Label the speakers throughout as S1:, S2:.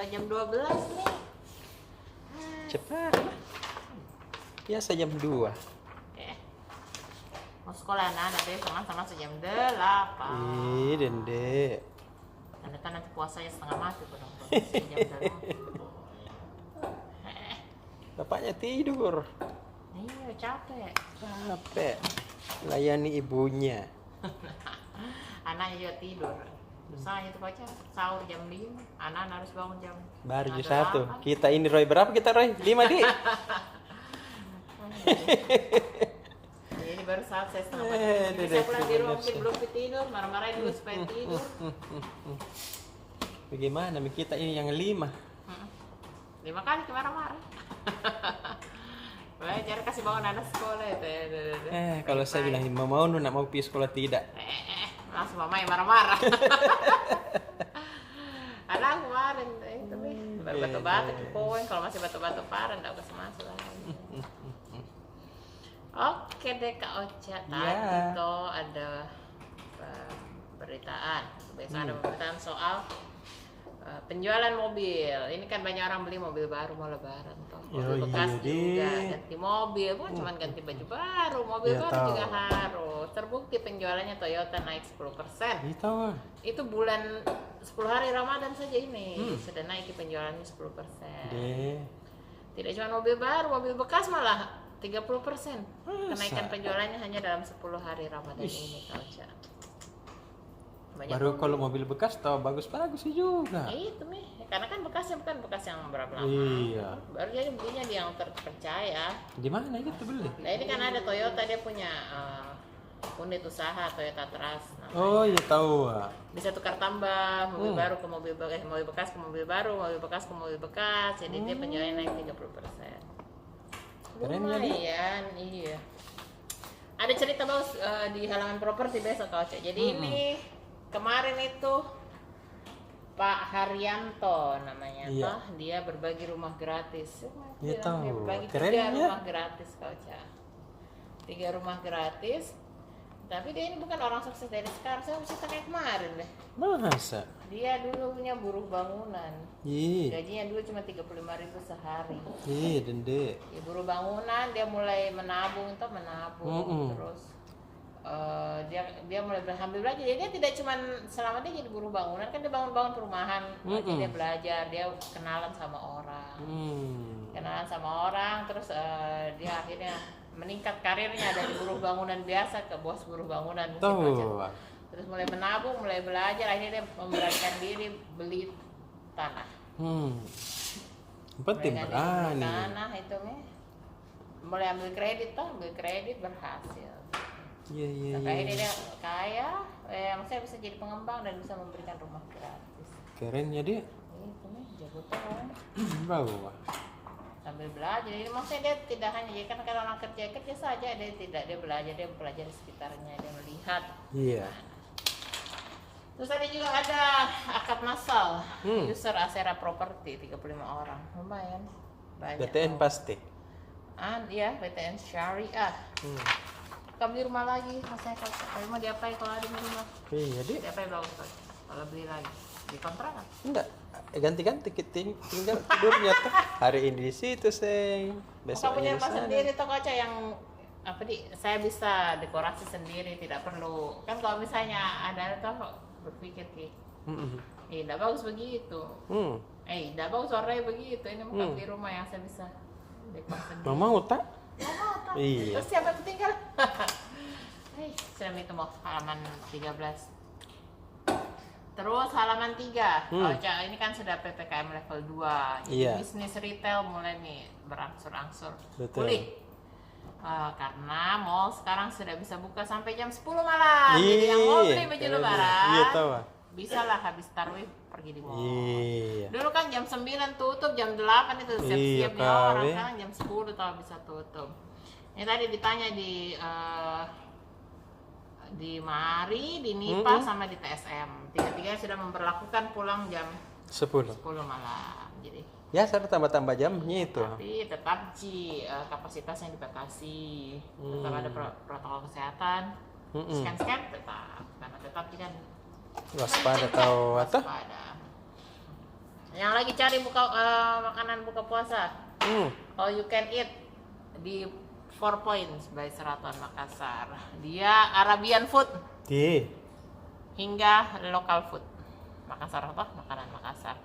S1: Udah jam 12 nih.
S2: Cepat. Biasa jam 2.
S1: Mau sekolah anak deh sama jam 8.
S2: Ih, Dende.
S1: Nanti puasanya setengah mati tuh dong. Jam 8.
S2: Bapaknya tidur.
S1: Iya, capek.
S2: Capek. Layani ibunya.
S1: Anaknya juga tidur. Misalnya itu baca sahur jam 5, anak harus bangun jam
S2: Baru jam 1.
S1: 8.
S2: Kita ini Roy berapa kita Roy? 5 di.
S1: Ini baru saat saya setengah pagi. Saya pulang di rumah mungkin belum tidur, marah-marahin dulu supaya tidur.
S2: Bagaimana kita ini yang 5?
S1: 5 kali marah-marah. Belajar kasih bangun anak sekolah itu.
S2: Kalau saya bilang mau nak mau pergi sekolah tidak.
S1: Langsung mama yang marah-marah. Anak kemarin tapi baru batu-batu poin, kalau masih batu-batu parah enggak usah masuk lagi. Oke deh Kak Ocha, tadi tuh ada pemberitaan. Biasa ada pemberitaan soal penjualan mobil. Ini kan banyak orang beli mobil baru mau lebaran toh. Mobil bekas juga ganti mobil, bukan cuma ganti baju baru, mobil baru juga harus. Terbukti penjualannya Toyota naik 10%. Itu bulan 10 hari Ramadan saja ini sudah naik penjualannya 10%. Tidak cuma mobil baru, mobil bekas malah 30%. Kenaikan penjualannya hanya dalam 10 hari Ramadan ini Kak Ocha.
S2: Baru kalau mobil bekas tau bagus juga.
S1: Itu nih, karena kan bekasnya bukan bekas yang berapa lama.
S2: Iya.
S1: Baru jadi belinya di yang terpercaya.
S2: Di mana itu beli?
S1: Nah ini kan ada Toyota, dia punya unit usaha Toyota Trust.
S2: Oh iya tahu.
S1: Bisa tukar tambah mobil baru ke mobil bekas, mobil bekas ke mobil baru, mobil bekas ke mobil bekas. Jadi dia penjualannya naik 30%. Lumayan, iya. Ada cerita bagus di halaman properti besok Kak Ocha. Jadi ini kemarin itu Pak Haryanto namanya, dia berbagi rumah gratis.
S2: Iya tahu.
S1: Dia berbagi 3 rumah gratis Kak Ocha. 3 rumah gratis. Tapi dia ini bukan orang sukses dari sekarang. Saya cerita kayak kemarin deh.
S2: Masa?
S1: Dia dulu punya buruh bangunan. Gajinya dulu cuma 35.000 sehari.
S2: Dende.
S1: Ya, buruh bangunan, dia mulai menabung, terus dia mulai ambil belajar. Jadi dia tidak cuma selama dia jadi buruh bangunan, kan dia bangun perumahan, dia belajar, dia kenalan sama orang, terus dia akhirnya meningkat karirnya dari buruh bangunan biasa ke bos buruh bangunan. Terus mulai menabung, mulai belajar, akhirnya dia memberanikan diri beli tanah.
S2: Penting berani.
S1: Tanah itu nih, mulai ambil kredit berhasil.
S2: Iya.
S1: Akhirnya dia kaya, maksudnya bisa jadi pengembang dan bisa memberikan rumah gratis.
S2: Keren ya dia.
S1: Itu nih, jago tuh.
S2: Bawa.
S1: Sambil belajar, jadi maksudnya dia tidak hanya jadi kan kalau orang kerja saja, dia belajar di sekitarnya, dia melihat.
S2: Iya.
S1: Terus tadi juga ada akad massal, user Asera Property 35 orang, lumayan banyak.
S2: BTN pasti.
S1: Iya, BTN Syariah. Kamu beli rumah lagi, maksudnya kalau mau diapain kalau ada rumah?
S2: Iya dia.
S1: Diapain bagus kalau beli lagi? Di kontrakan?
S2: Enggak, ganti-ganti tinggal tidurnya tuh. Hari ini di situ Seng.
S1: Besok punya rumah sendiri tuh Kak Ocha yang saya bisa dekorasi sendiri, tidak perlu. Kan kalau misalnya ada tuh berpikir tidak bagus begitu. Tidak bagus warnanya begitu. Ini bukan beli rumah yang saya bisa dekorasi sendiri.
S2: Mau tak?
S1: Mau.
S2: Iya.
S1: Terus siapa yang tinggal? Sudah itu mau halaman 13. Terus halaman 3, Ocha, ini kan sudah PPKM level 2. Jadi bisnis retail mulai nih berangsur-angsur pulih. Karena mall sekarang sudah bisa buka sampai jam 10 malam. Jadi yang mau beli baju lebaran, bisa lah habis tarawih pergi di mall. Dulu kan jam 9 tutup, jam 8 itu siap-siap nih orang. Sekarang jam 10 tahu bisa tutup. Ini tadi ditanya di Mari, di Nipa, sama di TSM. Tiga-tiganya sudah memperlakukan pulang jam 10 malam. Jadi
S2: ya saya tambah jamnya itu.
S1: tapi tetap kapasitasnya dibatasi. Tetap ada protokol kesehatan. Scan tetap, karena tetap kan
S2: waspada atau apa?
S1: Yang lagi cari makanan buka puasa, all you can eat di 4 Points by Seraton Makassar. Dia Arabian food hingga local food. Makassar apa? Makanan Makassar.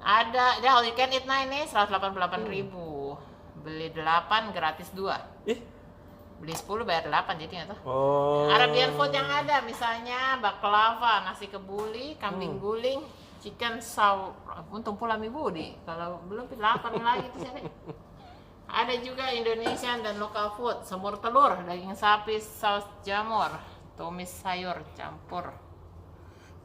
S1: Ada dia all you can eat nih 188.000. Beli 8 gratis 2. Beli 10 bayar 8 jadi nggak tuh? Arabian food yang ada misalnya baklava, nasi kebuli, kambing guling, chicken saw. Untung pula Mi Budi. Kalau belum 8 lagi tuh sini. Ada juga Indonesian dan lokal food, semur telur, daging sapi saus jamur, tumis sayur campur,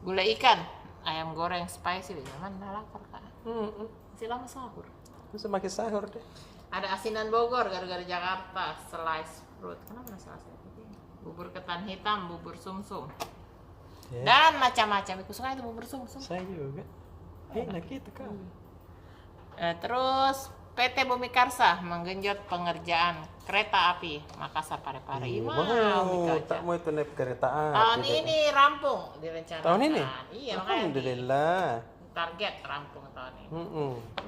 S1: gulai ikan, ayam goreng spicy. Zaman dah lapar Kak. Masih lama sahur.
S2: Masih makin sahur deh.
S1: Ada asinan Bogor, gara-gara Jakarta, slice fruit. Kenapa slice fruit? Bubur ketan hitam, bubur sumsum. Dan macam-macam. Aku suka itu bubur sumsum.
S2: Saya juga. Enak itu kan.
S1: Terus PT Bumi Karsa menggenjot pengerjaan kereta api Makassar Parepare.
S2: Tak mau itu naik kereta api.
S1: Tahun ini rampung direncanakan.
S2: Tahun ini?
S1: Iya,
S2: Alhamdulillah.
S1: Target rampung tahun ini.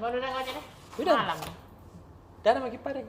S2: Mau
S1: Mau duduk aja deh.
S2: Udah.
S1: Malam.
S2: Dah lagi paling.